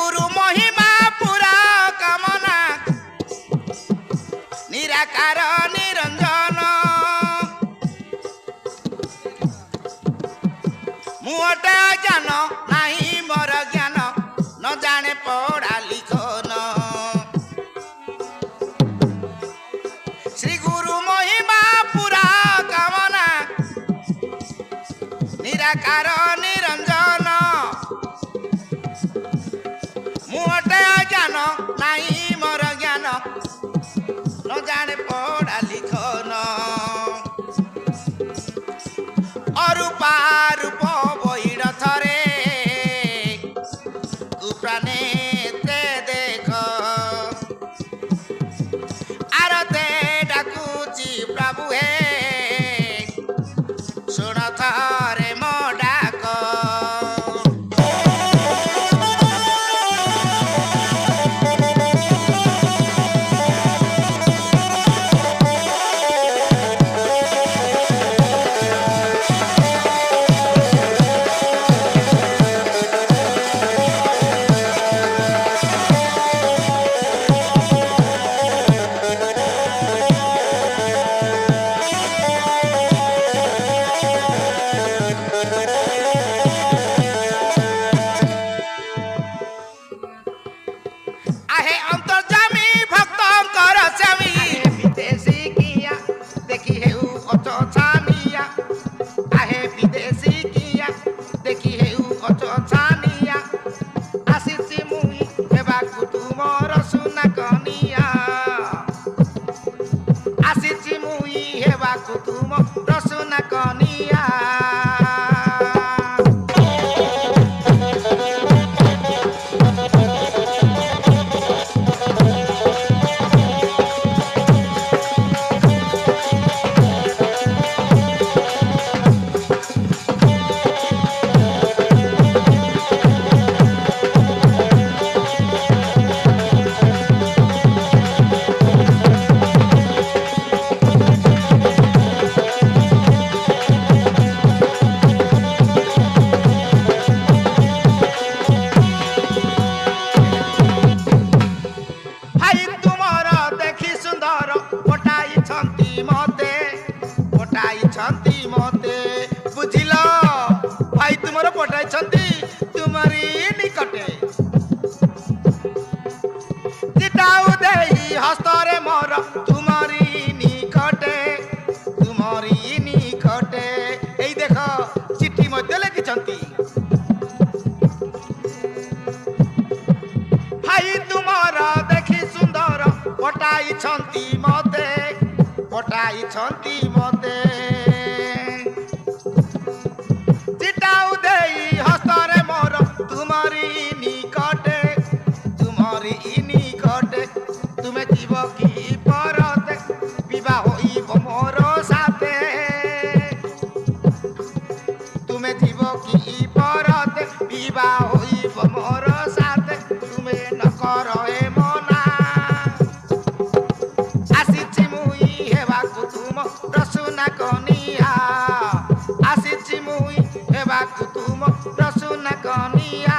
गुरु महिमा पुरा कामना निराकार निरंजन मुहटे ज्ञान नहीं मोर ज्ञान न जाने पढ़ा लिखन श्री गुरु महिमा पुरा कामना निराकार निरंजन मुहटे ज्ञान नहीं मोर ज्ञान न जाने पढ़ा लिखन अरूपा रूप बहिड़ थरे कुप्राणे ते देख आरते डाकुची प्रभु हे सुन थरे मो डाक हस्तरे मोर तुम्हारी निकटे এই देख चिट्ठी मध्य लिखिछंती भाई तुमर देखी सुंदर पटाई मते चिटाऊ देई हस्तरे मोर तुम्हारी निकटे तुमे जीव की परते विवाह होइब मोर साथे तुमे जीव की परते विवाह होइब मोर साथे तुमे न करो ए मना आसीछि मुई हेबाकु तुम रसुना कनिया आसीछि मुई हेबाकु तुम रसुना कनिया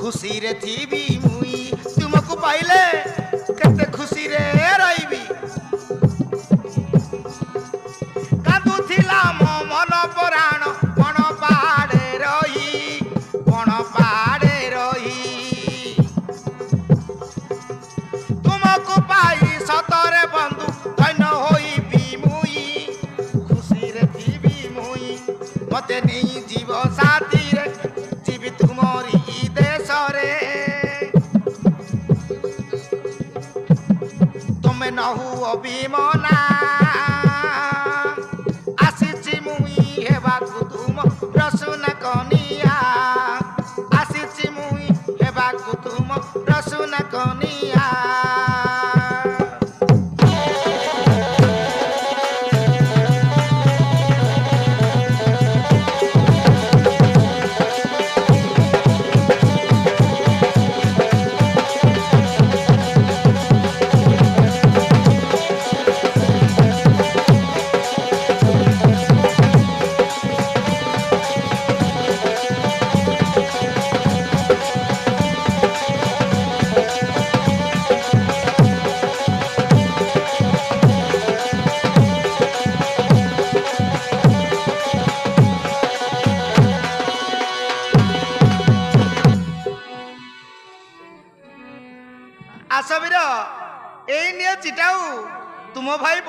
खुशी रे थी मुई तुमको पाइले केते खुशी रे रहिबी कादुथिला मो मन पराण पण पाड़े रही कण पाड़े रही तुमको पाई सतरे बंधु धन्य होई भी मुई खुशी रे थी मुई मते नहीं जीव साथी रे जीवी तुमरी देश रे तुमे नहु अभिमना आसीची मुई हेबाकु तुम रसुन कनिया आसीची मुई हेबाकु तुम रसुन कनिया आसबीर एई नियो चिटाऊ तुम भाई